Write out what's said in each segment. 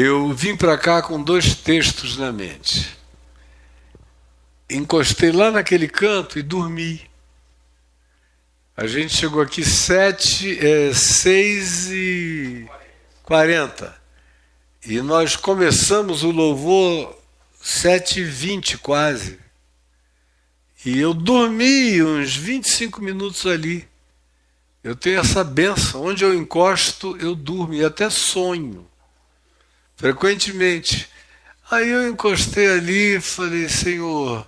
Eu vim para cá com dois textos na mente. Encostei lá naquele canto e dormi. A gente chegou aqui 6h40 e nós começamos o louvor 7h20 quase. E eu dormi uns 25 minutos ali. Eu tenho essa bênção. Onde eu encosto, eu durmo e até sonho. Frequentemente. Aí eu encostei ali e falei, Senhor,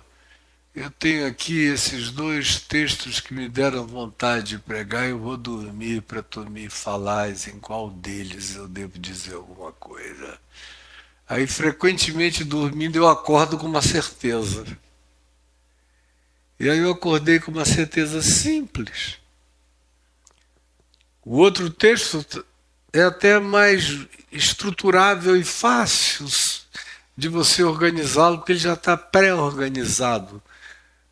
eu tenho aqui esses dois textos que me deram vontade de pregar, eu vou dormir para tu me falares em qual deles eu devo dizer alguma coisa. Aí, frequentemente, dormindo, eu acordo com uma certeza. E aí eu acordei com uma certeza simples. O outro texto é até mais estruturável e fácil de você organizá-lo, porque ele já está pré-organizado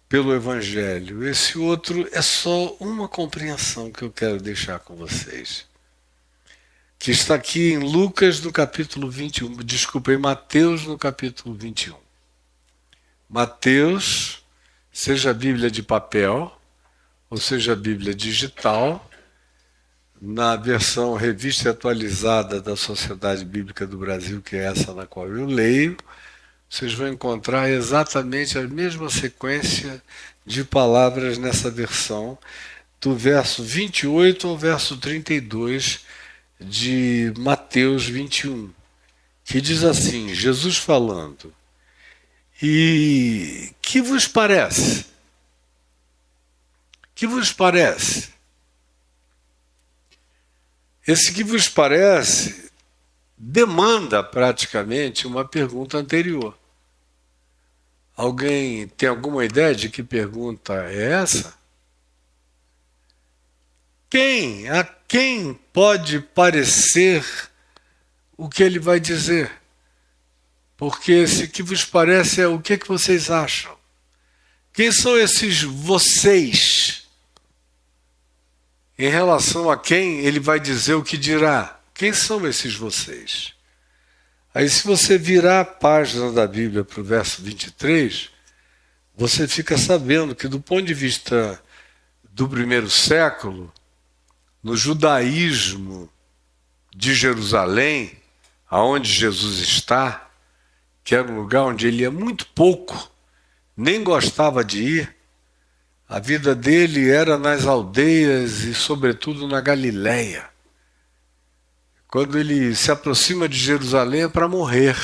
pelo Evangelho. Esse outro é só uma compreensão que eu quero deixar com vocês. Que está aqui em Lucas no capítulo 21. Desculpa, em Mateus no capítulo 21. Mateus, seja a Bíblia de papel, ou seja a Bíblia digital, na versão revista atualizada da Sociedade Bíblica do Brasil, que é essa na qual eu leio, vocês vão encontrar exatamente a mesma sequência de palavras nessa versão, do verso 28 ao verso 32 de Mateus 21, que diz assim, Jesus falando, e que vos parece? Que vos parece? Esse que vos parece demanda praticamente uma pergunta anterior. Alguém tem alguma ideia de que pergunta é essa? A quem pode parecer o que ele vai dizer? Porque esse que vos parece é o que vocês acham? Quem são esses vocês? Em relação a quem ele vai dizer o que dirá? Quem são esses vocês? Aí se você virar a página da Bíblia para o verso 23, você fica sabendo que do ponto de vista do primeiro século, no judaísmo de Jerusalém, aonde Jesus está, que era um lugar onde ele ia muito pouco, nem gostava de ir, a vida dele era nas aldeias e, sobretudo, na Galileia. Quando ele se aproxima de Jerusalém é para morrer.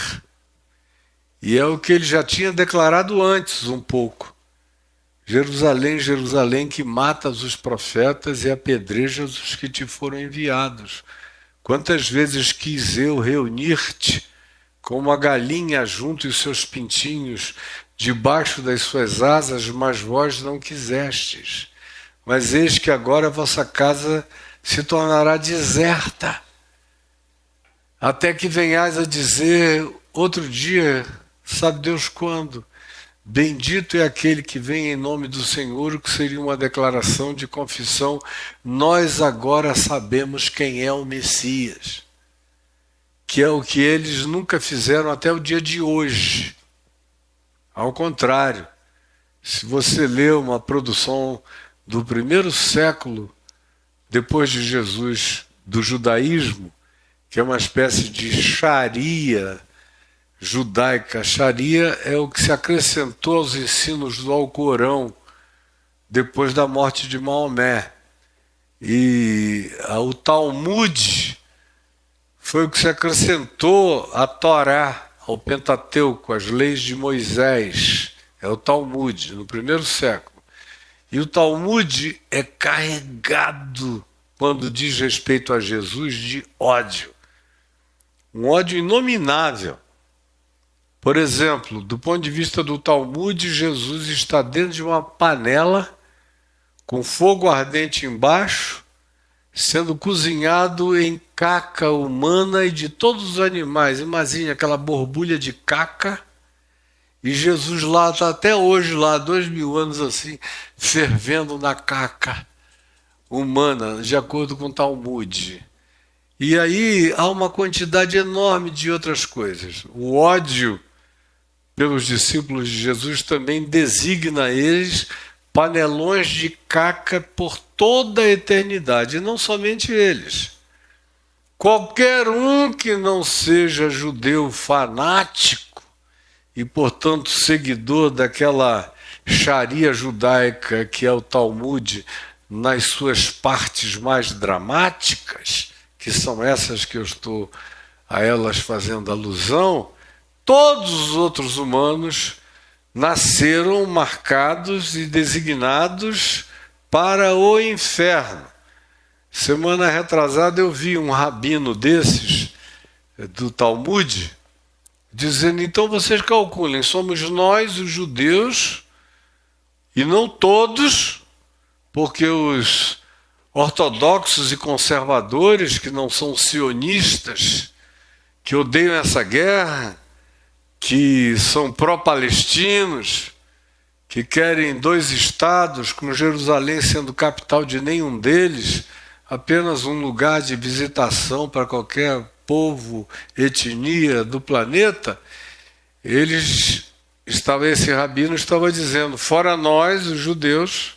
E é o que ele já tinha declarado antes um pouco. Jerusalém, Jerusalém, que matas os profetas e apedrejas os que te foram enviados. Quantas vezes quis eu reunir-te como a galinha junto os seus pintinhos debaixo das suas asas, mas vós não quisestes. Mas eis que agora a vossa casa se tornará deserta, até que venhais a dizer outro dia, sabe Deus quando, bendito é aquele que vem em nome do Senhor, que seria uma declaração de confissão, nós agora sabemos quem é o Messias, que é o que eles nunca fizeram até o dia de hoje. Ao contrário, se você lê uma produção do primeiro século depois de Jesus, do judaísmo, que é uma espécie de sharia judaica. Sharia é o que se acrescentou aos ensinos do Alcorão depois da morte de Maomé. E o Talmud foi o que se acrescentou à Torá, ao Pentateuco, às leis de Moisés. É o Talmud, no primeiro século. E o Talmud é carregado, quando diz respeito a Jesus, de ódio. Um ódio inominável. Por exemplo, do ponto de vista do Talmud, Jesus está dentro de uma panela, com fogo ardente embaixo, sendo cozinhado em caca humana e de todos os animais. Imagine aquela borbulha de caca, e Jesus lá está até hoje, lá 2000 anos assim, fervendo na caca humana, de acordo com o Talmud. E aí há uma quantidade enorme de outras coisas. O ódio pelos discípulos de Jesus também designa eles panelões de caca por toda a eternidade, e não somente eles. Qualquer um que não seja judeu fanático e, portanto, seguidor daquela sharia judaica que é o Talmud, nas suas partes mais dramáticas, que são essas que eu estou a elas fazendo alusão, todos os outros humanos nasceram marcados e designados para o inferno. Semana retrasada eu vi um rabino desses, do Talmud, dizendo, então vocês calculem, somos nós, os judeus, e não todos, porque os ortodoxos e conservadores, que não são sionistas, que odeiam essa guerra, que são pró-palestinos, que querem 2 estados, com Jerusalém sendo capital de nenhum deles, apenas um lugar de visitação para qualquer povo, etnia do planeta, esse rabino estava dizendo, fora nós, os judeus,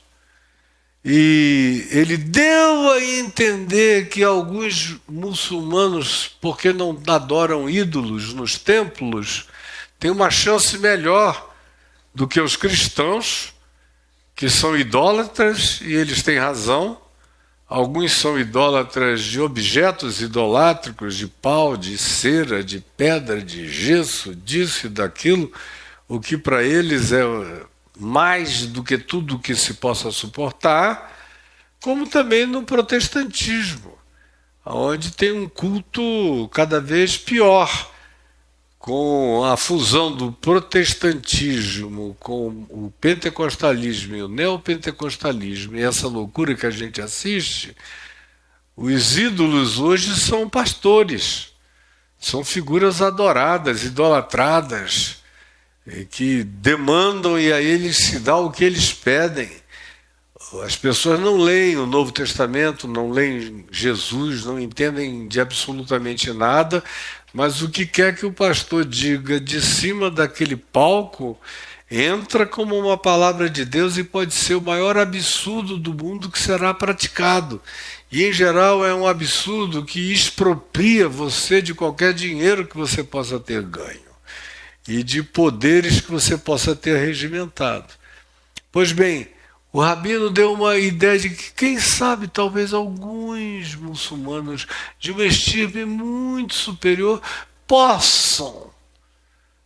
e ele deu a entender que alguns muçulmanos, porque não adoram ídolos nos templos, têm uma chance melhor do que os cristãos, que são idólatras, e eles têm razão. Alguns são idólatras de objetos idolátricos, de pau, de cera, de pedra, de gesso, disso e daquilo, o que para eles é mais do que tudo que se possa suportar, como também no protestantismo, onde tem um culto cada vez pior, com a fusão do protestantismo com o pentecostalismo e o neopentecostalismo, e essa loucura que a gente assiste, os ídolos hoje são pastores, são figuras adoradas, idolatradas, que demandam e a eles se dá o que eles pedem. As pessoas não leem o Novo Testamento, não leem Jesus, não entendem de absolutamente nada, mas o que quer que o pastor diga de cima daquele palco entra como uma palavra de Deus e pode ser o maior absurdo do mundo que será praticado. E, em geral, é um absurdo que expropria você de qualquer dinheiro que você possa ter ganho e de poderes que você possa ter regimentado. Pois bem, o rabino deu uma ideia de que, quem sabe, talvez alguns muçulmanos de uma estirpe muito superior possam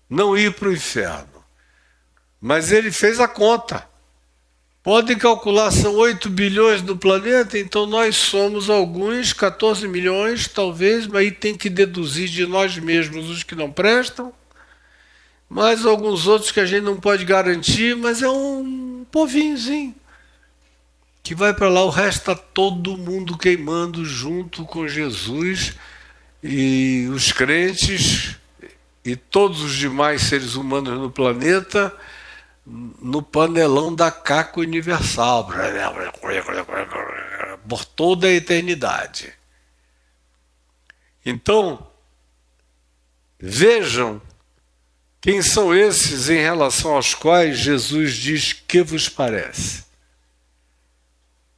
não ir para o inferno. Mas ele fez a conta. Podem calcular, são 8 bilhões no planeta, então nós somos alguns, 14 milhões talvez, mas aí tem que deduzir de nós mesmos os que não prestam, mais alguns outros que a gente não pode garantir, mas é um povinhozinho que vai para lá. O resto está todo mundo queimando junto com Jesus e os crentes e todos os demais seres humanos no planeta no panelão da caca universal por toda a eternidade. Então, vejam quem são esses em relação aos quais Jesus diz: que vos parece?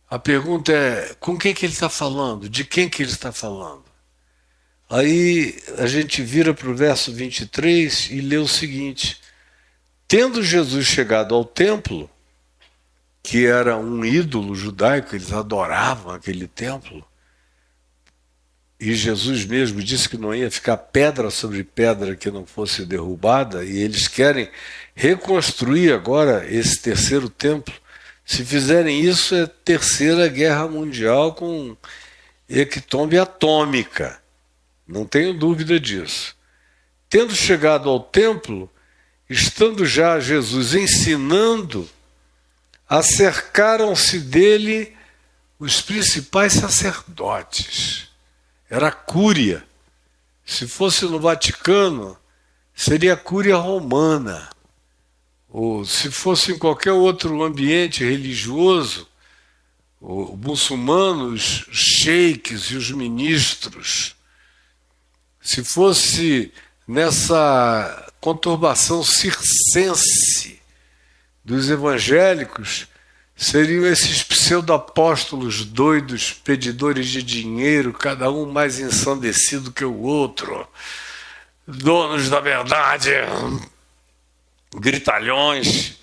A pergunta é, com quem que ele está falando? De quem que ele está falando? Aí a gente vira para o verso 23 e lê o seguinte: tendo Jesus chegado ao templo, que era um ídolo judaico, eles adoravam aquele templo, e Jesus mesmo disse que não ia ficar pedra sobre pedra que não fosse derrubada, e eles querem reconstruir agora esse terceiro templo. Se fizerem isso, é terceira guerra mundial com hecatombe atômica. Não tenho dúvida disso. Tendo chegado ao templo, estando já Jesus ensinando, acercaram-se dele os principais sacerdotes. Era a cúria. Se fosse no Vaticano, seria a cúria romana. Ou se fosse em qualquer outro ambiente religioso, os muçulmanos, os sheiks e os ministros, se fosse nessa conturbação circense dos evangélicos, seriam esses pseudo-apóstolos doidos, pedidores de dinheiro, cada um mais ensandecido que o outro, donos da verdade, gritalhões,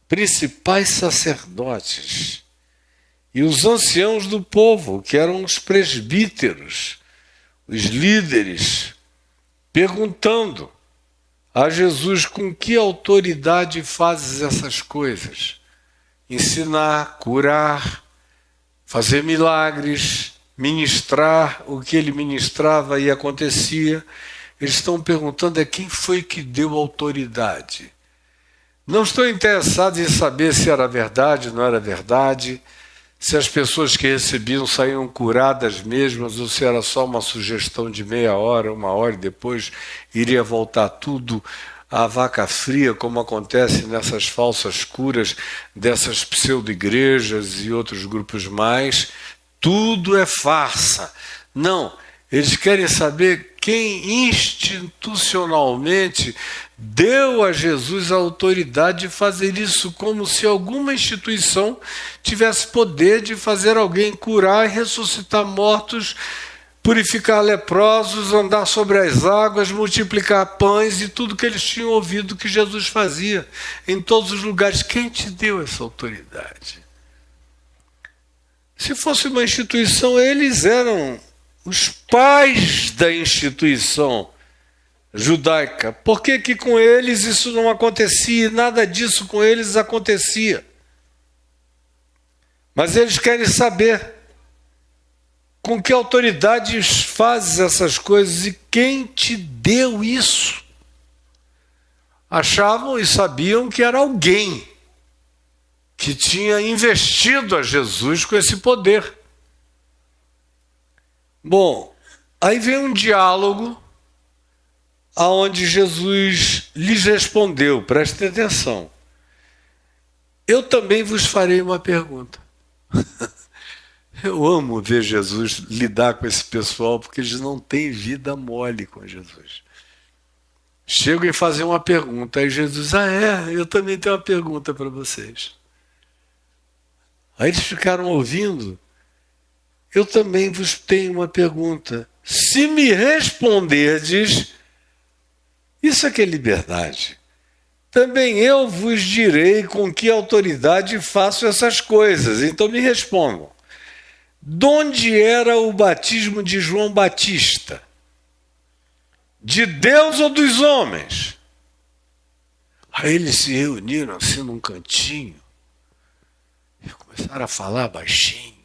principais sacerdotes e os anciãos do povo, que eram os presbíteros, os líderes, perguntando a Jesus: com que autoridade fazes essas coisas? Ensinar, curar, fazer milagres, ministrar o que ele ministrava e acontecia. Eles estão perguntando quem foi que deu autoridade. Não estou interessado em saber se era verdade ou não era verdade, se as pessoas que recebiam saíam curadas mesmas ou se era só uma sugestão de meia hora, uma hora e depois iria voltar tudo à vaca fria, como acontece nessas falsas curas dessas pseudo-igrejas e outros grupos mais. Tudo é farsa. Não, eles querem saber quem institucionalmente deu a Jesus a autoridade de fazer isso, como se alguma instituição tivesse poder de fazer alguém curar e ressuscitar mortos, purificar leprosos, andar sobre as águas, multiplicar pães e tudo que eles tinham ouvido que Jesus fazia em todos os lugares. Quem te deu essa autoridade? Se fosse uma instituição, eles eram os pais da instituição judaica. Por que que com eles isso não acontecia? Nada disso com eles acontecia. Mas eles querem saber com que autoridade fazes essas coisas e quem te deu isso? Achavam e sabiam que era alguém que tinha investido a Jesus com esse poder. Bom, aí vem um diálogo aonde Jesus lhes respondeu, prestem atenção: eu também vos farei uma pergunta. Eu amo ver Jesus lidar com esse pessoal, porque eles não têm vida mole com Jesus. Chegam e fazem uma pergunta, aí Jesus: eu também tenho uma pergunta para vocês. Aí eles ficaram ouvindo: eu também vos tenho uma pergunta. Se me responderdes, isso é que é liberdade. Também eu vos direi com que autoridade faço essas coisas. Então me respondam. De onde era o batismo de João Batista? De Deus ou dos homens? Aí eles se reuniram assim num cantinho e começaram a falar baixinho.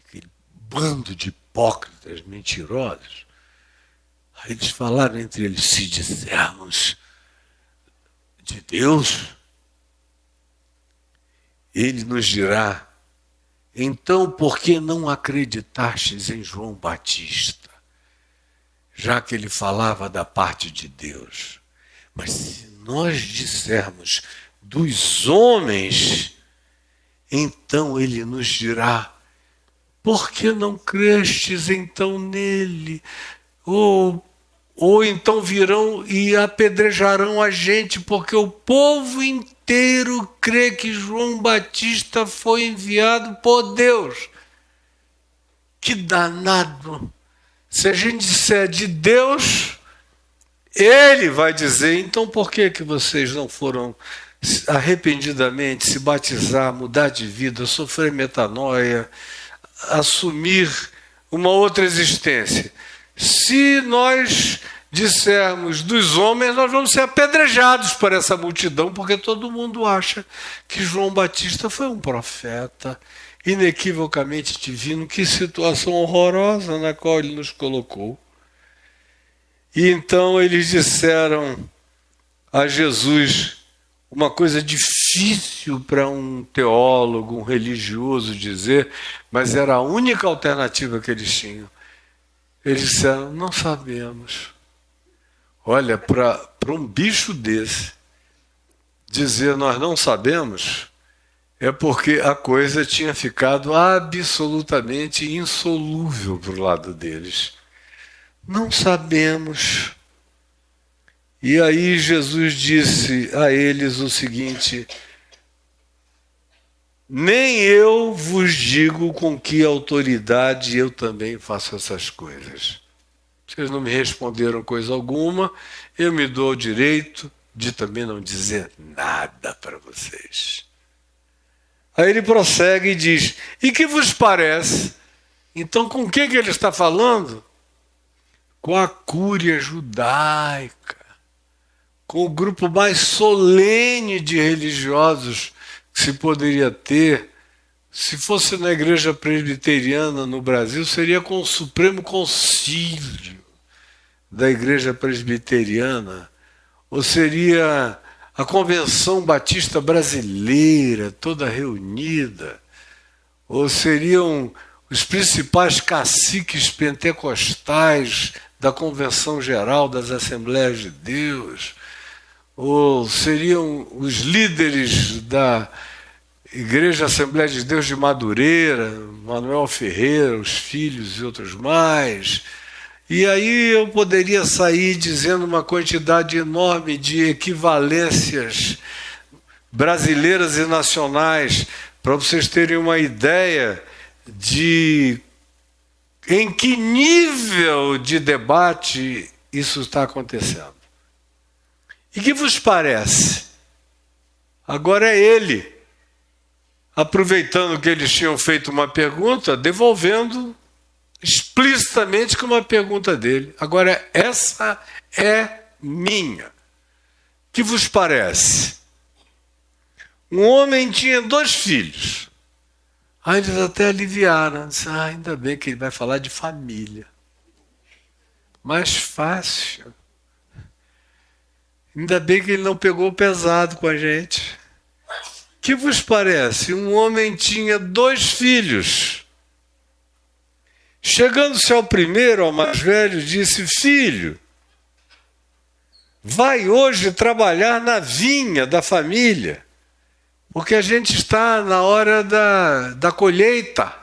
Aquele bando de hipócritas, mentirosos. Aí eles falaram entre eles: se dissermos de Deus, ele nos dirá: então por que não acreditastes em João Batista, já que ele falava da parte de Deus? Mas se nós dissermos dos homens, então ele nos dirá: por que não crestes então nele? Ou então virão e apedrejarão a gente, porque o povo inteiro crê que João Batista foi enviado por Deus. Que danado! Se a gente disser de Deus, ele vai dizer: então por que vocês não foram arrependidamente se batizar, mudar de vida, sofrer metanoia, assumir uma outra existência? Se nós dissermos dos homens, nós vamos ser apedrejados por essa multidão, porque todo mundo acha que João Batista foi um profeta inequivocamente divino. Que situação horrorosa na qual ele nos colocou. E então eles disseram a Jesus uma coisa difícil para um teólogo, um religioso dizer, mas era a única alternativa que eles tinham. Eles disseram: não sabemos. Olha, para um bicho desse dizer nós não sabemos é porque a coisa tinha ficado absolutamente insolúvel para o lado deles. Não sabemos. E aí Jesus disse a eles o seguinte: nem eu vos digo com que autoridade eu também faço essas coisas. Vocês não me responderam coisa alguma, eu me dou o direito de também não dizer nada para vocês. Aí ele prossegue e diz: e que vos parece? Então com que ele está falando? Com a cúria judaica, com o grupo mais solene de religiosos que se poderia ter. Se fosse na igreja presbiteriana no Brasil, seria com o Supremo Concílio da igreja presbiteriana, ou seria a Convenção Batista Brasileira toda reunida, ou seriam os principais caciques pentecostais da Convenção Geral das Assembleias de Deus, ou seriam os líderes da Igreja Assembleia de Deus de Madureira, Manuel Ferreira, os filhos e outros mais. E aí eu poderia sair dizendo uma quantidade enorme de equivalências brasileiras e nacionais, para vocês terem uma ideia de em que nível de debate isso está acontecendo. E que vos parece? Agora é ele, aproveitando que eles tinham feito uma pergunta, devolvendo explicitamente com uma pergunta dele. Agora, essa é minha. Que vos parece? Um homem tinha 2 filhos. Aí eles até aliviaram. Disseram, ainda bem que ele vai falar de família. Mais fácil. Ainda bem que ele não pegou pesado com a gente. Que vos parece? Um homem tinha 2 filhos. Chegando-se ao primeiro, ao mais velho, disse: filho, vai hoje trabalhar na vinha da família, porque a gente está na hora da colheita.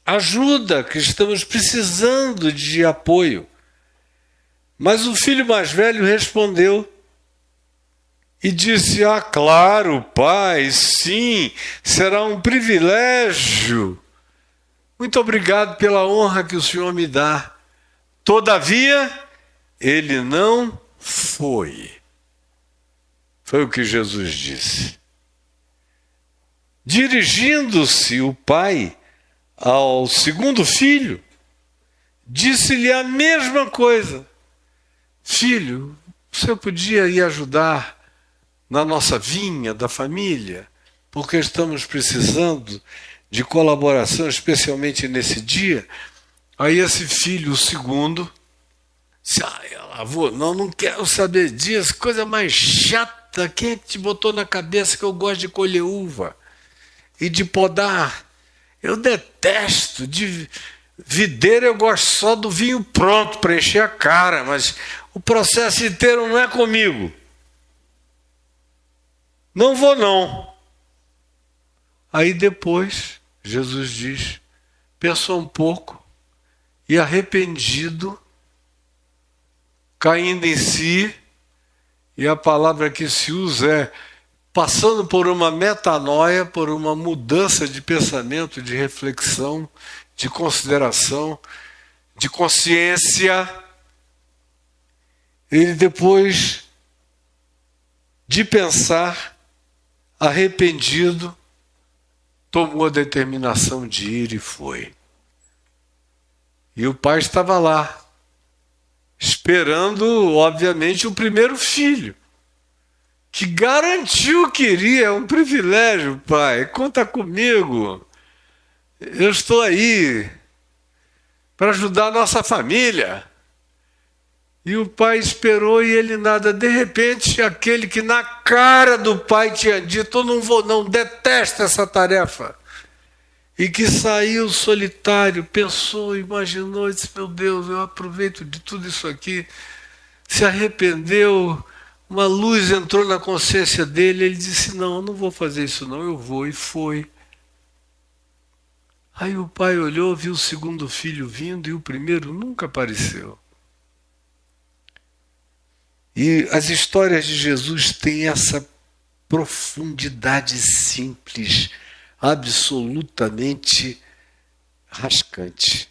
Ajuda, que estamos precisando de apoio. Mas o filho mais velho respondeu e disse: claro, pai, sim, será um privilégio. Muito obrigado pela honra que o Senhor me dá. Todavia, ele não foi. Foi o que Jesus disse. Dirigindo-se o pai ao segundo filho, disse-lhe a mesma coisa. Filho, você podia ir ajudar na nossa vinha da família, porque estamos precisando de colaboração, especialmente nesse dia. Aí esse filho, o segundo, disse: avô, não quero saber disso, coisa mais chata. Quem é que te botou na cabeça que eu gosto de colher uva e de podar? Eu detesto. De videira eu gosto só do vinho pronto para encher a cara, mas o processo inteiro não é comigo. Não vou não. Aí depois Jesus diz, pensou um pouco e, arrependido, caindo em si, e a palavra que se usa é passando por uma metanoia, por uma mudança de pensamento, de reflexão, de consideração, de consciência. Ele, depois de pensar, arrependido, tomou a determinação de ir e foi. E o pai estava lá, esperando, obviamente, o primeiro filho, que garantiu que iria. É um privilégio, pai, conta comigo. Eu estou aí para ajudar a nossa família. E o pai esperou e ele nada. De repente, aquele que na cara do pai tinha dito: não vou não, detesto essa tarefa. E que saiu solitário, pensou, imaginou, disse: meu Deus, eu aproveito de tudo isso aqui. Se arrependeu, uma luz entrou na consciência dele, ele disse, não, eu não vou fazer isso não, eu vou, e foi. Aí o pai olhou, viu o segundo filho vindo e o primeiro nunca apareceu. E as histórias de Jesus têm essa profundidade simples, absolutamente rascante.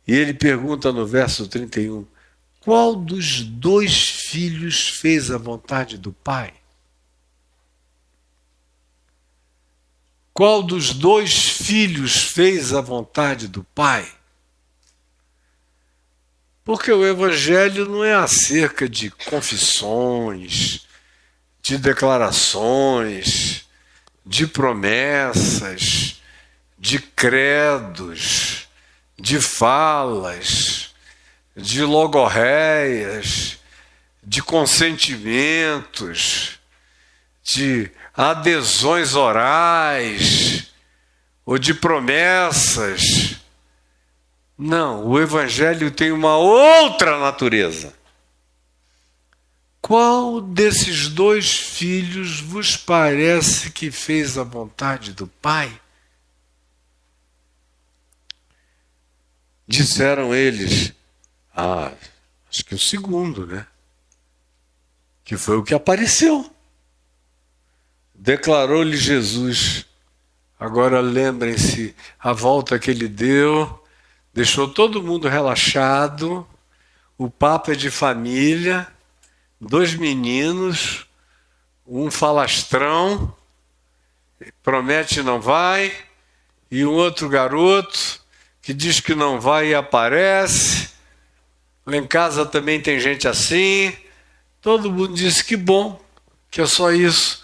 E ele pergunta no verso 31, qual dos dois filhos fez a vontade do pai? Qual dos dois filhos fez a vontade do pai? Porque o Evangelho não é acerca de confissões, de declarações, de promessas, de credos, de falas, de logorreias, de consentimentos, de adesões orais ou de promessas. Não, o Evangelho tem uma outra natureza. Qual desses dois filhos vos parece que fez a vontade do Pai? Disseram eles, acho que o segundo, né? Que foi o que apareceu. Declarou-lhe Jesus. Agora lembrem-se, a volta que ele deu, deixou todo mundo relaxado, o papo é de família, 2 meninos, um falastrão, promete e não vai, e um outro garoto que diz que não vai e aparece. Lá em casa também tem gente assim. Todo mundo disse que bom, que é só isso.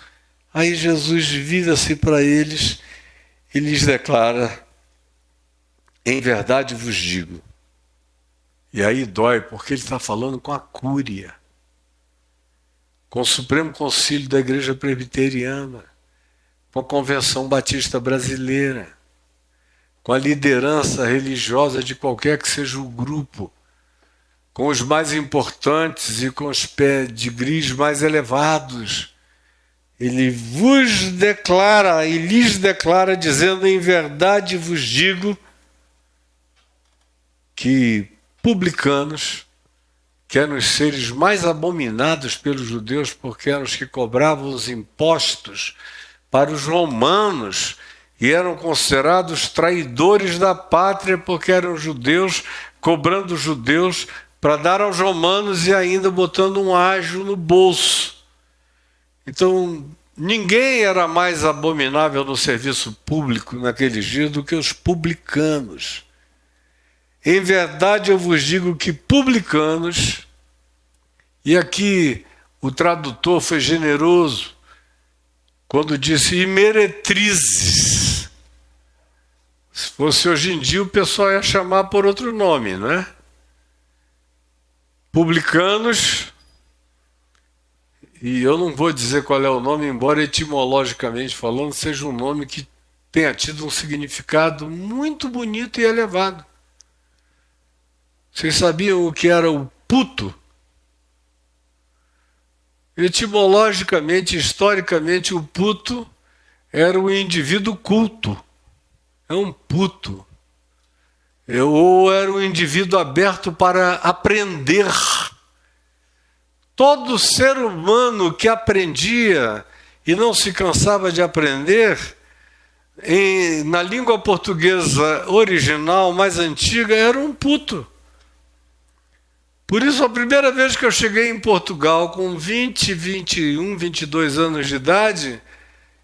Aí Jesus vira-se para eles e lhes declara, em verdade vos digo. E aí dói, porque ele está falando com a cúria, com o Supremo Concílio da Igreja Presbiteriana, com a Convenção Batista Brasileira, com a liderança religiosa de qualquer que seja o grupo, com os mais importantes e com os pedigrees mais elevados. Ele vos declara e lhes declara, dizendo, em verdade vos digo, que publicanos, que eram os seres mais abominados pelos judeus, porque eram os que cobravam os impostos para os romanos, e eram considerados traidores da pátria, porque eram judeus, cobrando os judeus para dar aos romanos e ainda botando um ágio no bolso. Então, ninguém era mais abominável no serviço público naqueles dias do que os publicanos. Em verdade eu vos digo que publicanos, e aqui o tradutor foi generoso, quando disse e meretrizes. Se fosse hoje em dia, o pessoal ia chamar por outro nome, não é? Publicanos, e eu não vou dizer qual é o nome, embora etimologicamente falando, seja um nome que tenha tido um significado muito bonito e elevado. Vocês sabiam o que era o puto? Etimologicamente, historicamente, o puto era o indivíduo culto. É um puto. Ou era um indivíduo aberto para aprender. Todo ser humano que aprendia e não se cansava de aprender, na língua portuguesa original, mais antiga, era um puto. Por isso, a primeira vez que eu cheguei em Portugal, com 20, 21, 22 anos de idade,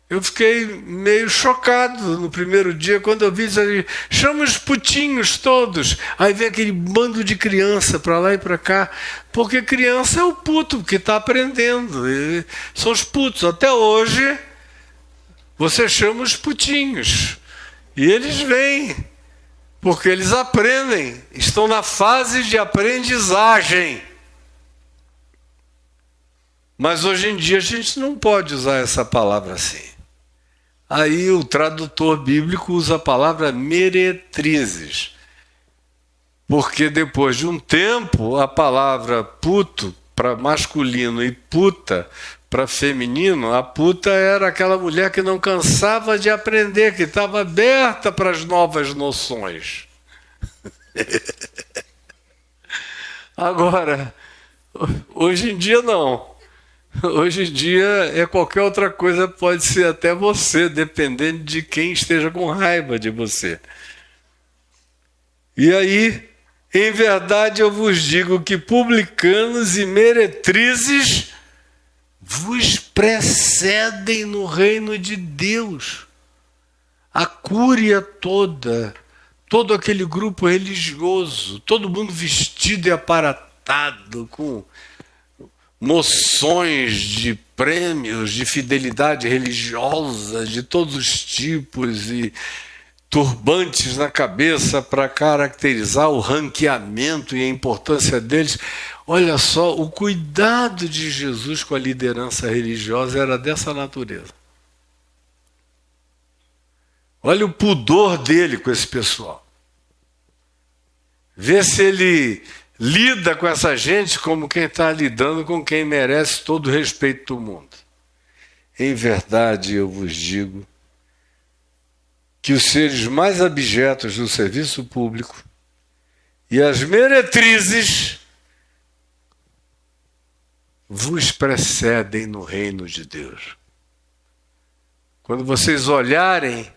eu fiquei meio chocado no primeiro dia, quando eu vi dizer, chama os putinhos todos. Aí vem aquele bando de criança para lá e para cá, porque criança é o puto que está aprendendo. São os putos. Até hoje, você chama os putinhos. E eles vêm, porque eles aprendem, estão na fase de aprendizagem. Mas hoje em dia a gente não pode usar essa palavra assim. Aí o tradutor bíblico usa a palavra meretrizes, porque depois de um tempo a palavra puto para masculino e puta para feminino, a puta era aquela mulher que não cansava de aprender, que estava aberta para as novas noções. Agora, hoje em dia não. Hoje em dia é qualquer outra coisa, pode ser até você, dependendo de quem esteja com raiva de você. E aí, em verdade eu vos digo que publicanos e meretrizes vos precedem no reino de Deus. A cúria toda, todo aquele grupo religioso, todo mundo vestido e aparatado, com noções de prêmios, de fidelidade religiosa, de todos os tipos, e turbantes na cabeça para caracterizar o ranqueamento e a importância deles. Olha só, o cuidado de Jesus com a liderança religiosa era dessa natureza. Olha o pudor dele com esse pessoal. Vê se ele lida com essa gente como quem está lidando com quem merece todo o respeito do mundo. Em verdade, eu vos digo que os seres mais abjetos do serviço público e as meretrizes vos precedem no reino de Deus. Quando vocês olharem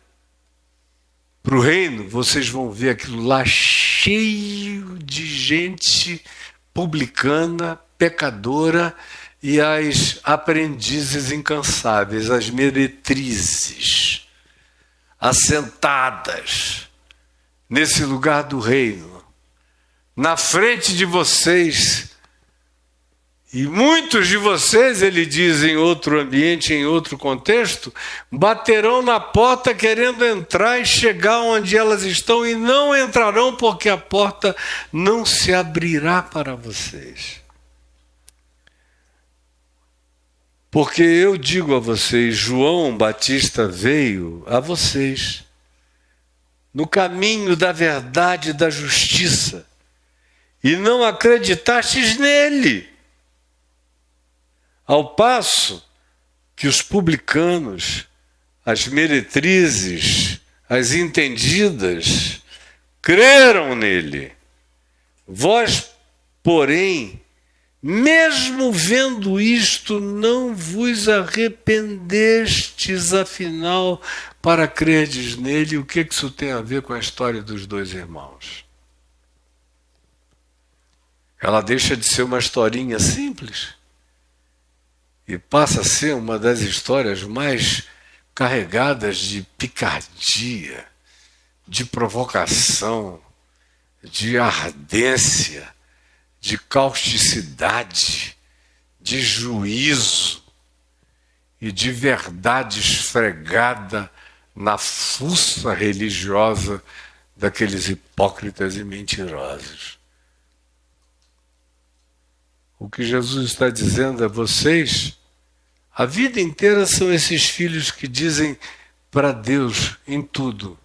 para o reino, vocês vão ver aquilo lá cheio de gente publicana, pecadora, e as aprendizes incansáveis, as meretrizes, assentadas nesse lugar do reino, na frente de vocês. E muitos de vocês, ele diz em outro ambiente, em outro contexto, baterão na porta querendo entrar e chegar onde elas estão e não entrarão porque a porta não se abrirá para vocês. Porque eu digo a vocês, João Batista veio a vocês no caminho da verdade e da justiça e não acreditastes nele. Ao passo que os publicanos, as meretrizes, as entendidas, creram nele. Vós, porém, mesmo vendo isto, não vos arrependestes, afinal, para crerdes nele. O que isso tem a ver com a história dos dois irmãos? Ela deixa de ser uma historinha simples e passa a ser uma das histórias mais carregadas de picardia, de provocação, de ardência, de causticidade, de juízo e de verdade esfregada na fuça religiosa daqueles hipócritas e mentirosos. O que Jesus está dizendo a vocês, a vida inteira são esses filhos que dizem para Deus em tudo: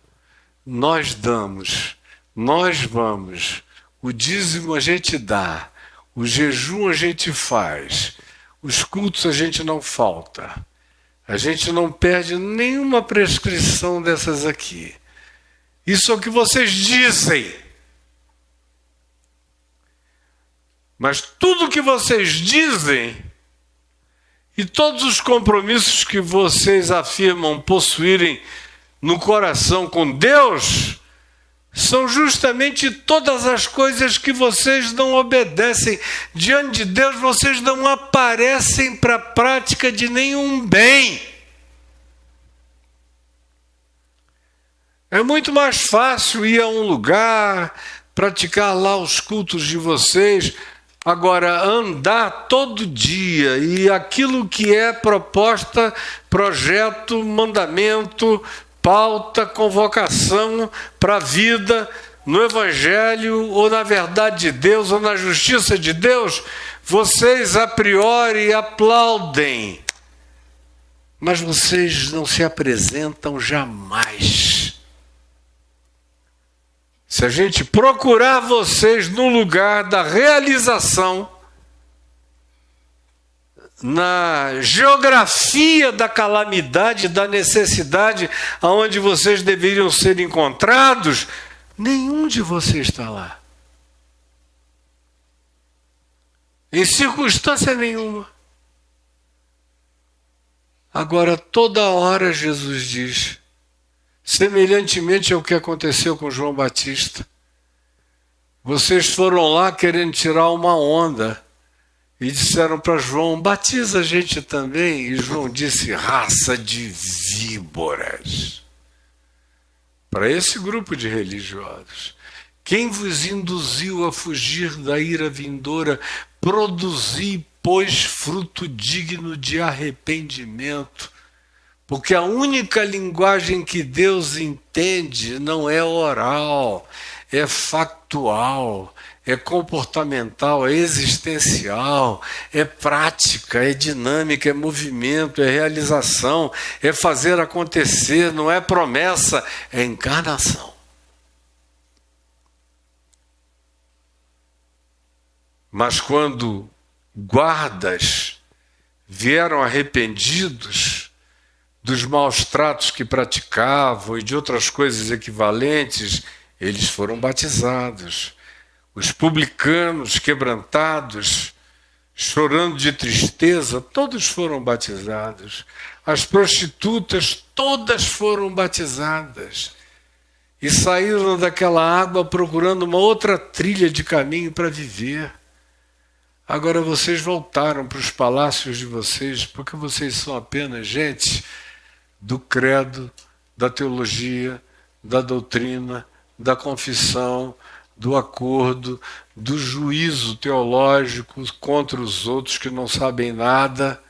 nós damos, nós vamos, o dízimo a gente dá, o jejum a gente faz, os cultos a gente não falta, a gente não perde nenhuma prescrição dessas aqui. Isso é o que vocês dizem. Mas tudo que vocês dizem e todos os compromissos que vocês afirmam possuírem no coração com Deus são justamente todas as coisas que vocês não obedecem. Diante de Deus, vocês não aparecem para a prática de nenhum bem. É muito mais fácil ir a um lugar, praticar lá os cultos de vocês. Agora, andar todo dia e aquilo que é proposta, projeto, mandamento, pauta, convocação para a vida no Evangelho ou na verdade de Deus ou na justiça de Deus, vocês a priori aplaudem, mas vocês não se apresentam jamais. Se a gente procurar vocês no lugar da realização na geografia da calamidade, da necessidade, aonde vocês deveriam ser encontrados, nenhum de vocês está lá. Em circunstância nenhuma. Agora, toda hora Jesus diz, semelhantemente ao que aconteceu com João Batista, vocês foram lá querendo tirar uma onda e disseram para João, batiza a gente também. E João disse, raça de víboras. Para esse grupo de religiosos. Quem vos induziu a fugir da ira vindoura? Produzi, pois, fruto digno de arrependimento. Porque a única linguagem que Deus entende não é oral, é factual, é comportamental, é existencial, é prática, é dinâmica, é movimento, é realização, é fazer acontecer, não é promessa, é encarnação. Mas quando guardas vieram arrependidos dos maus tratos que praticavam e de outras coisas equivalentes, eles foram batizados. Os publicanos quebrantados, chorando de tristeza, todos foram batizados. As prostitutas, todas foram batizadas. E saíram daquela água procurando uma outra trilha de caminho para viver. Agora vocês voltaram para os palácios de vocês, porque vocês são apenas gente do credo, da teologia, da doutrina, da confissão, do acordo, do juízo teológico contra os outros que não sabem nada,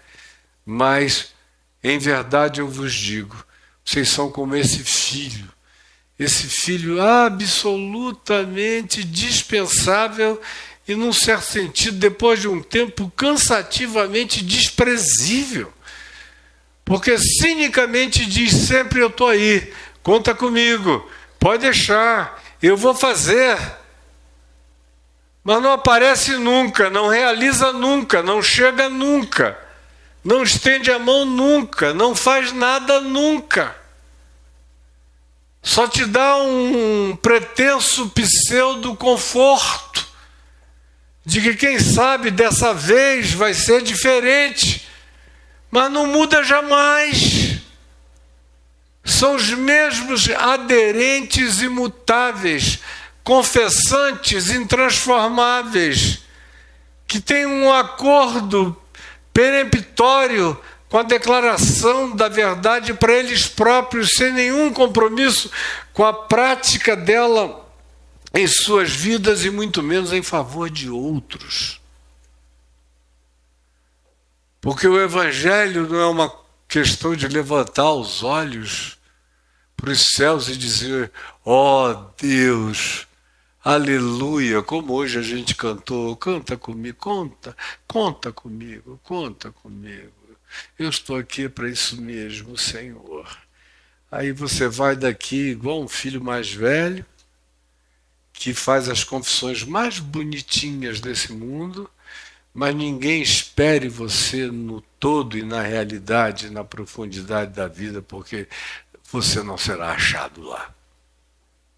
mas, em verdade eu vos digo, vocês são como esse filho absolutamente dispensável e, num certo sentido, depois de um tempo, cansativamente desprezível. Porque cinicamente diz sempre, eu estou aí, conta comigo, pode deixar, eu vou fazer. Mas não aparece nunca, não realiza nunca, não chega nunca, não estende a mão nunca, não faz nada nunca. Só te dá um pretenso pseudo-conforto de que, quem sabe, dessa vez vai ser diferente, mas não muda jamais. São os mesmos aderentes imutáveis, confessantes intransformáveis, que têm um acordo peremptório com a declaração da verdade para eles próprios, sem nenhum compromisso com a prática dela em suas vidas e muito menos em favor de outros. Porque o Evangelho não é uma questão de levantar os olhos para os céus e dizer, ó Deus, aleluia, como hoje a gente cantou, canta comigo, conta comigo, eu estou aqui para isso mesmo, Senhor. Aí você vai daqui igual um filho mais velho, que faz as confissões mais bonitinhas desse mundo, mas ninguém espere você no todo e na realidade, na profundidade da vida, porque você não será achado lá,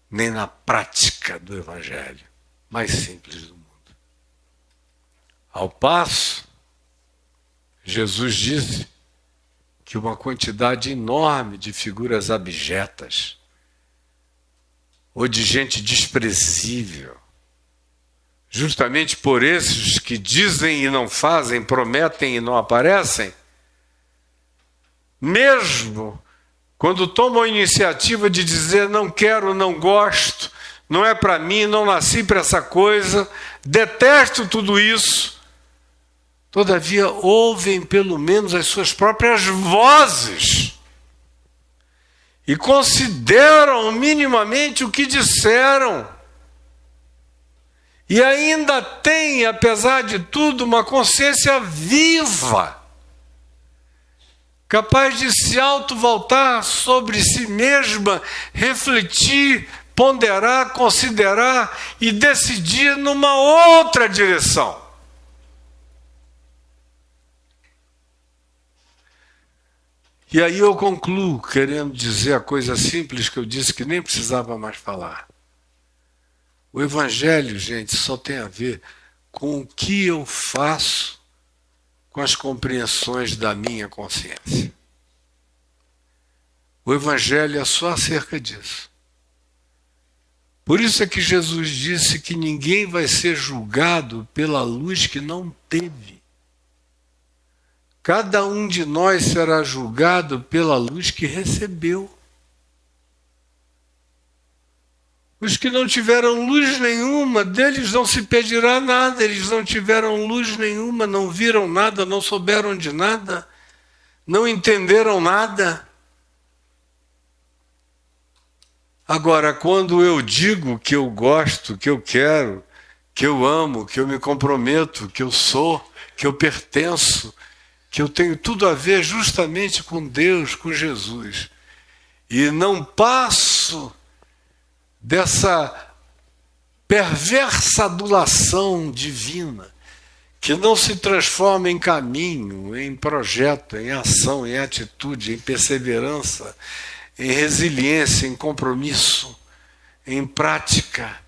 nem na prática do Evangelho mais simples do mundo. Ao passo, Jesus disse que uma quantidade enorme de figuras abjetas, ou de gente desprezível, justamente por esses que dizem e não fazem, prometem e não aparecem, mesmo quando tomam a iniciativa de dizer não quero, não gosto, não é para mim, não nasci para essa coisa, detesto tudo isso, todavia ouvem pelo menos as suas próprias vozes e consideram minimamente o que disseram. E ainda têm, apesar de tudo, uma consciência viva, capaz de se auto-voltar sobre si mesma, refletir, ponderar, considerar e decidir numa outra direção. E aí eu concluo querendo dizer a coisa simples que eu disse que nem precisava mais falar. O Evangelho, gente, só tem a ver com o que eu faço com as compreensões da minha consciência. O Evangelho é só acerca disso. Por isso é que Jesus disse que ninguém vai ser julgado pela luz que não teve. Cada um de nós será julgado pela luz que recebeu. Os que não tiveram luz nenhuma, deles não se pedirá nada, eles não tiveram luz nenhuma, não viram nada, não souberam de nada, não entenderam nada. Agora, quando eu digo que eu gosto, que eu quero, que eu amo, que eu me comprometo, que eu sou, que eu pertenço, que eu tenho tudo a ver justamente com Deus, com Jesus, e não passo dessa perversa adulação divina, que não se transforma em caminho, em projeto, em ação, em atitude, em perseverança, em resiliência, em compromisso, em prática,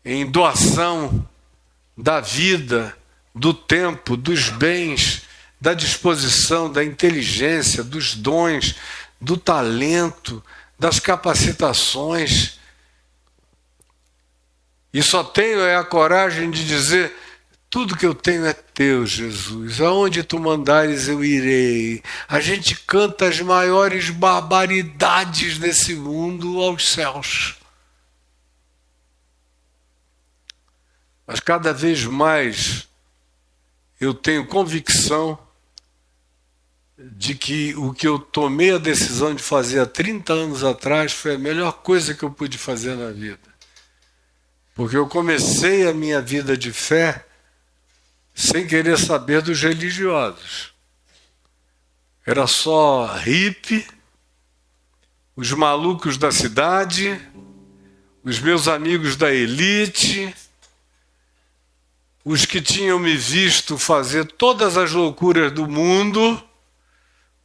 em doação da vida, do tempo, dos bens, da disposição, da inteligência, dos dons, do talento, das capacitações. E só tenho a coragem de dizer: tudo que eu tenho é teu, Jesus. Aonde tu mandares eu irei. A gente canta as maiores barbaridades desse mundo aos céus. Mas cada vez mais eu tenho convicção de que o que eu tomei a decisão de fazer há 30 anos atrás foi a melhor coisa que eu pude fazer na vida. Porque eu comecei a minha vida de fé sem querer saber dos religiosos. Era só hippie, os malucos da cidade, os meus amigos da elite, os que tinham me visto fazer todas as loucuras do mundo,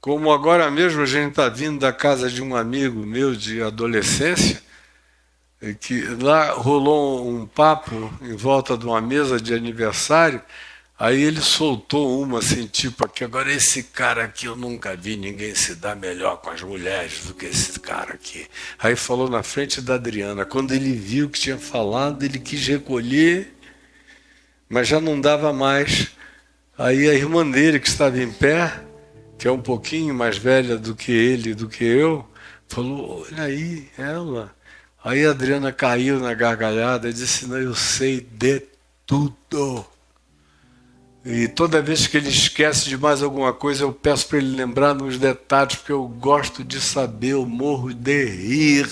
como agora mesmo a gente está vindo da casa de um amigo meu de adolescência, que lá rolou um papo em volta de uma mesa de aniversário. Aí ele soltou uma assim, tipo aqui: agora esse cara aqui eu nunca vi ninguém se dar melhor com as mulheres do que esse cara aqui. Aí falou na frente da Adriana. Quando ele viu o que tinha falado, ele quis recolher, mas já não dava mais. Aí a irmã dele, que estava em pé, que é um pouquinho mais velha do que ele, do que eu, falou: olha aí, ela. Aí a Adriana caiu na gargalhada e disse: não, eu sei de tudo. E toda vez que ele esquece de mais alguma coisa, eu peço para ele lembrar nos detalhes, porque eu gosto de saber, eu morro de rir.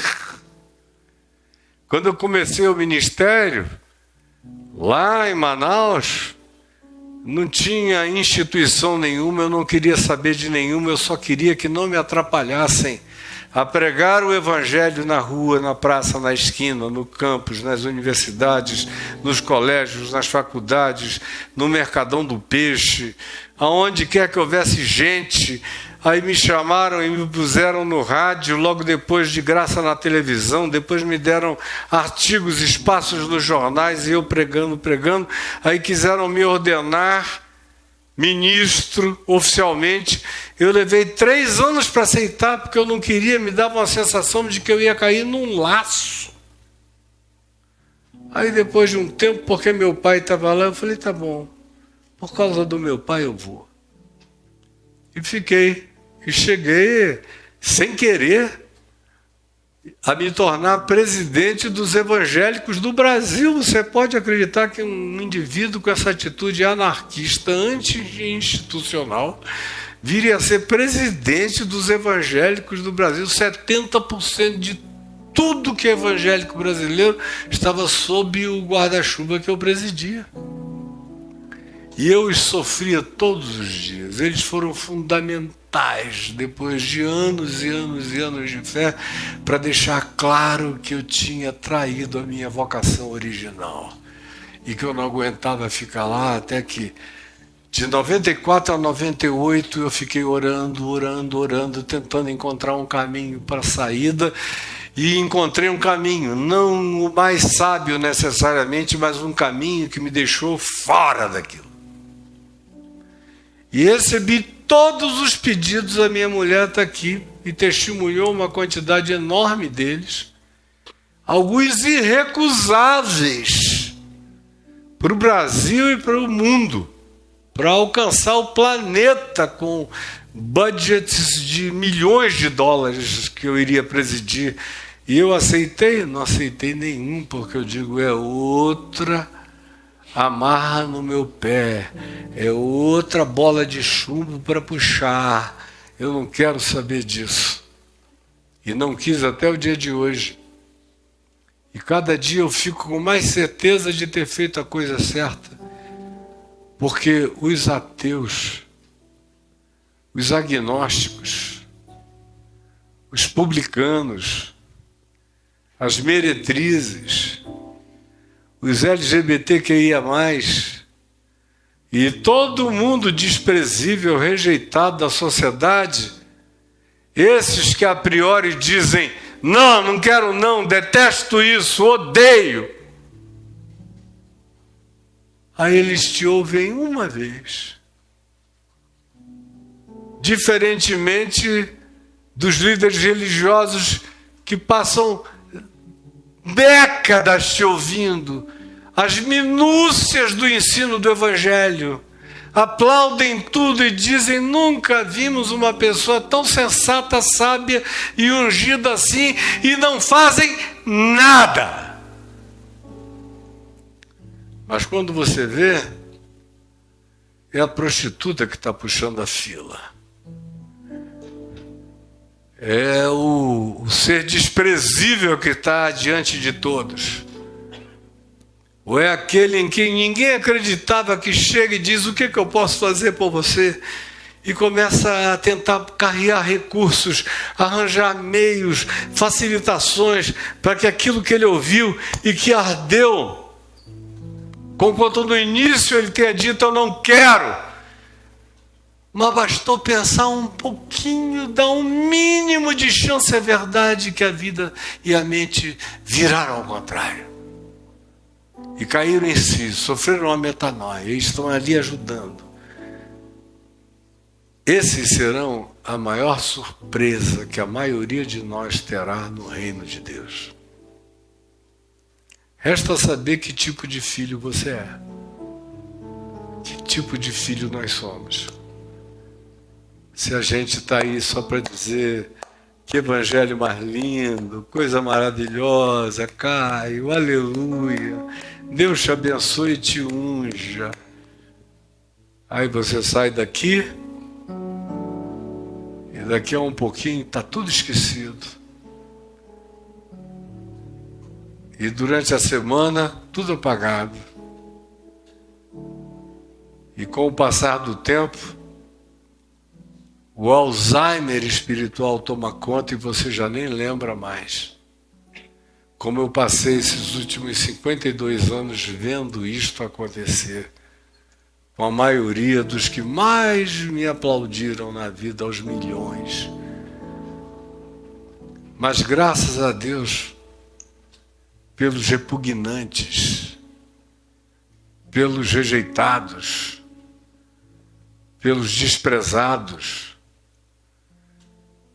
Quando eu comecei o ministério, lá em Manaus, não tinha instituição nenhuma, eu não queria saber de nenhuma, eu só queria que não me atrapalhassem a pregar o Evangelho na rua, na praça, na esquina, no campus, nas universidades, nos colégios, nas faculdades, no Mercadão do Peixe, aonde quer que houvesse gente. Aí me chamaram e me puseram no rádio, logo depois de graça na televisão, depois me deram artigos, espaços nos jornais, e eu pregando. Aí quiseram me ordenar ministro oficialmente. Eu levei 3 anos para aceitar, porque eu não queria, me dava uma sensação de que eu ia cair num laço. Aí depois de um tempo, porque meu pai estava lá, eu falei: tá bom, por causa do meu pai eu vou. E fiquei, e cheguei sem querer a me tornar presidente dos evangélicos do Brasil. Você pode acreditar que um indivíduo com essa atitude anarquista, anti-institucional, viria a ser presidente dos evangélicos do Brasil? 70% de tudo que é evangélico brasileiro estava sob o guarda-chuva que eu presidia. E eu os sofria todos os dias. Eles foram fundamentais, depois de anos e anos e anos de fé, para deixar claro que eu tinha traído a minha vocação original. E que eu não aguentava ficar lá, até que De 94 a 98 eu fiquei orando, tentando encontrar um caminho para a saída, e encontrei um caminho, não o mais sábio necessariamente, mas um caminho que me deixou fora daquilo. E recebi todos os pedidos, a minha mulher está aqui e testemunhou uma quantidade enorme deles, alguns irrecusáveis para o Brasil e para o mundo, para alcançar o planeta com budgets de milhões de dólares que eu iria presidir. E eu aceitei? Não aceitei nenhum, porque eu digo, é outra amarra no meu pé, é outra bola de chumbo para puxar. Eu não quero saber disso. E não quis até o dia de hoje. E cada dia eu fico com mais certeza de ter feito a coisa certa. Porque os ateus, os agnósticos, os publicanos, as meretrizes, os LGBTQIA+, e todo mundo desprezível, rejeitado da sociedade, esses que a priori dizem, não, não quero não, detesto isso, odeio. Aí eles te ouvem uma vez. Diferentemente dos líderes religiosos que passam décadas te ouvindo, as minúcias do ensino do Evangelho, aplaudem tudo e dizem, nunca vimos uma pessoa tão sensata, sábia e ungida assim, e não fazem nada. Mas quando você vê, é a prostituta que está puxando a fila. É o ser desprezível que está diante de todos. Ou é aquele em quem ninguém acreditava que chega e diz, o que eu posso fazer por você? E começa a tentar carregar recursos, arranjar meios, facilitações, para que aquilo que ele ouviu e que ardeu, conquanto no início ele tenha dito, eu não quero, mas bastou pensar um pouquinho, dar um mínimo de chance, é verdade que a vida e a mente viraram ao contrário. E caíram em si, sofreram uma metanoia, e estão ali ajudando. Esses serão a maior surpresa que a maioria de nós terá no reino de Deus. Resta saber que tipo de filho você é. Que tipo de filho nós somos. Se a gente está aí só para dizer que evangelho mais lindo, coisa maravilhosa, Caio, aleluia, Deus te abençoe e te unja. Aí você sai daqui e daqui a um pouquinho está tudo esquecido. E durante a semana, tudo apagado. E com o passar do tempo, o Alzheimer espiritual toma conta e você já nem lembra mais. Como eu passei esses últimos 52 anos vendo isto acontecer, com a maioria dos que mais me aplaudiram na vida, aos milhões. Mas graças a Deus, pelos repugnantes, pelos rejeitados, pelos desprezados,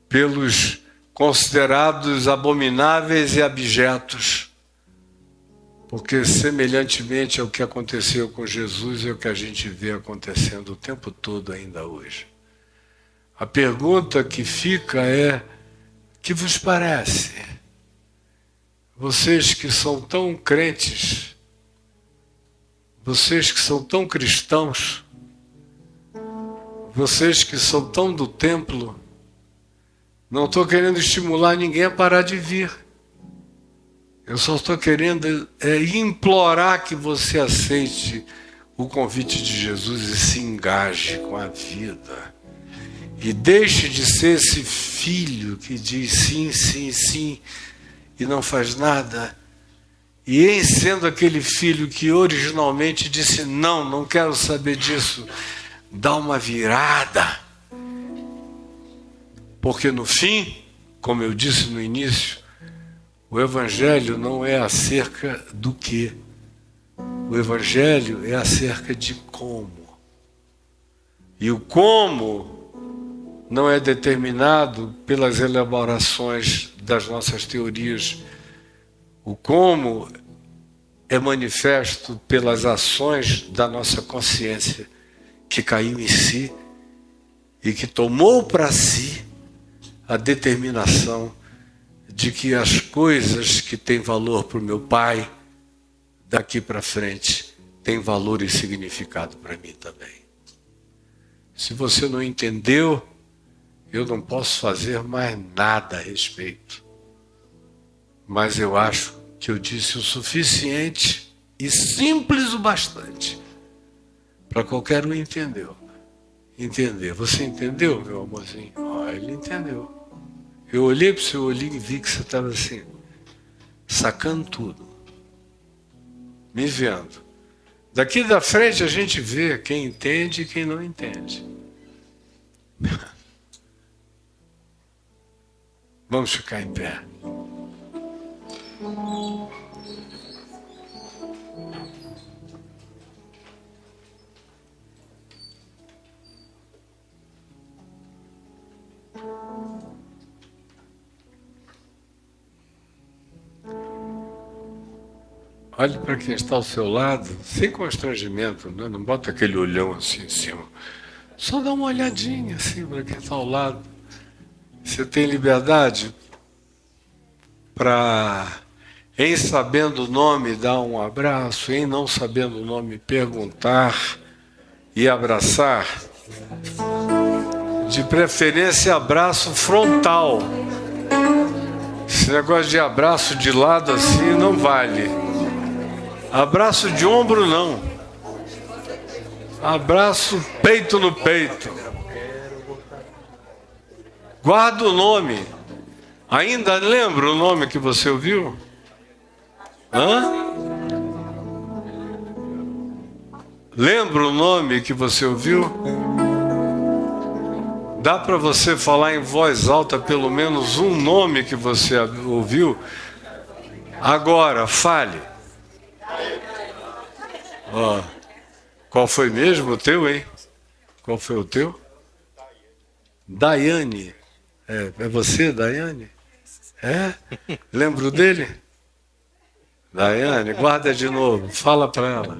pelos considerados abomináveis e abjetos, porque semelhantemente ao que aconteceu com Jesus é o que a gente vê acontecendo o tempo todo ainda hoje. A pergunta que fica é, que vos parece? Vocês que são tão crentes, vocês que são tão cristãos, vocês que são tão do templo, não estou querendo estimular ninguém a parar de vir. Eu só estou querendo implorar que você aceite o convite de Jesus e se engaje com a vida. E deixe de ser esse filho que diz sim, sim, sim e não faz nada. E em sendo aquele filho que originalmente disse não, não quero saber disso, dar uma virada. Porque no fim, como eu disse no início, o Evangelho não é acerca do quê. O Evangelho é acerca de como. E o como não é determinado pelas elaborações das nossas teorias. O como é manifesto pelas ações da nossa consciência, que caiu em si e que tomou para si a determinação de que as coisas que têm valor para o meu pai, daqui para frente, têm valor e significado para mim também. Se você não entendeu, eu não posso fazer mais nada a respeito. Mas eu acho que eu disse o suficiente e simples o bastante para qualquer um entender. Você entendeu, meu amorzinho? Ele entendeu. Eu olhei para o seu olhinho e vi que você estava assim, sacando tudo, me vendo. Daqui da frente a gente vê quem entende e quem não entende. Vamos ficar em pé. Olhe para quem está ao seu lado, sem constrangimento, né? Não bota aquele olhão assim em cima. Só dá uma olhadinha assim para quem está ao lado. Você tem liberdade para, em sabendo o nome, dar um abraço, em não sabendo o nome, perguntar e abraçar. De preferência, abraço frontal. Esse negócio de abraço de lado assim não vale. Abraço de ombro não. Abraço peito no peito. Guarda o nome. Ainda lembra o nome que você ouviu? Lembra o nome que você ouviu? Dá para você falar em voz alta pelo menos um nome que você ouviu? Agora, fale. Qual foi mesmo o teu, hein? Qual foi o teu? Daiane. É você, Daiane? É? Lembro dele? Daiane, guarda de novo. Fala para ela.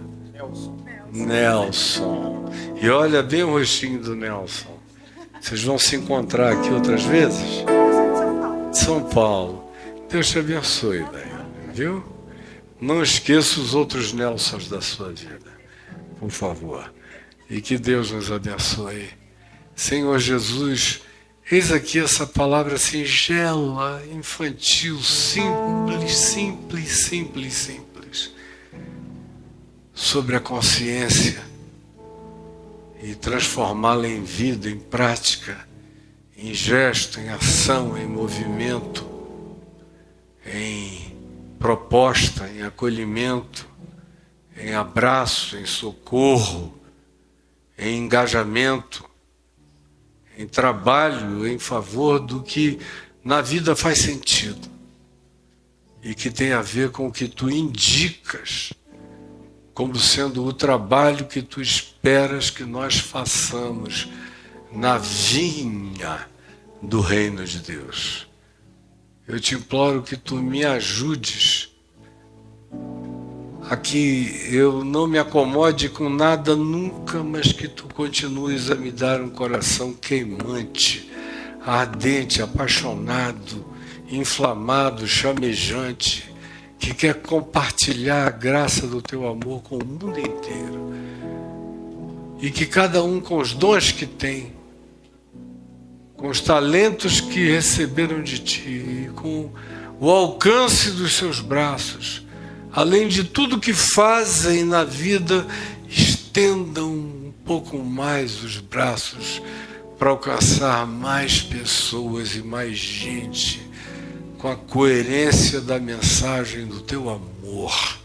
Nelson. E olha bem o rostinho do Nelson. Vocês vão se encontrar aqui outras vezes? São Paulo. Deus te abençoe, Daiane, viu? Não esqueça os outros Nelsons da sua vida, por favor. E que Deus nos abençoe. Senhor Jesus, eis aqui essa palavra singela, infantil, simples, sobre a consciência e transformá-la em vida, em prática, em gesto, em ação, em movimento, em proposta, em acolhimento, em abraço, em socorro, em engajamento, em trabalho em favor do que na vida faz sentido e que tem a ver com o que tu indicas como sendo o trabalho que tu esperas que nós façamos na vinha do reino de Deus. Eu te imploro que tu me ajudes a que eu não me acomode com nada nunca, mas que tu continues a me dar um coração queimante, ardente, apaixonado, inflamado, chamejante, que quer compartilhar a graça do teu amor com o mundo inteiro. E que cada um com os dons que tem, com os talentos que receberam de ti, com o alcance dos seus braços, além de tudo que fazem na vida, estendam um pouco mais os braços para alcançar mais pessoas e mais gente, com a coerência da mensagem do teu amor,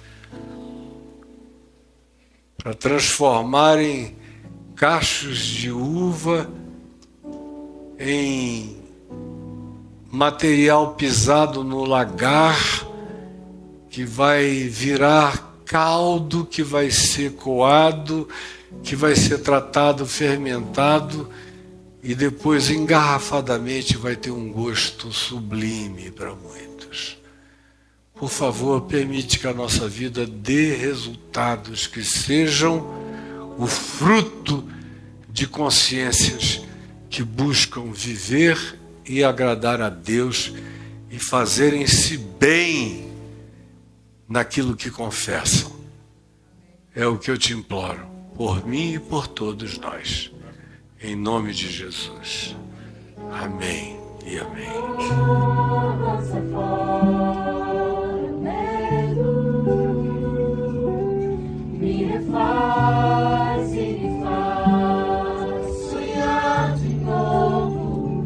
para transformarem cachos de uva, em material pisado no lagar, que vai virar caldo, que vai ser coado, que vai ser tratado, fermentado, e depois engarrafadamente vai ter um gosto sublime para muitos. Por favor, permite que a nossa vida dê resultados que sejam o fruto de consciências que buscam viver e agradar a Deus e fazerem-se bem naquilo que confessam. É o que eu te imploro, por mim e por todos nós. Em nome de Jesus. Amém e amém. Me refaz e me faz sonhar de novo.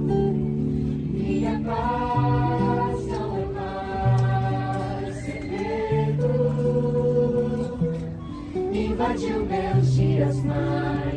Minha paz não é mais segredo. Invadiu meus dias mais.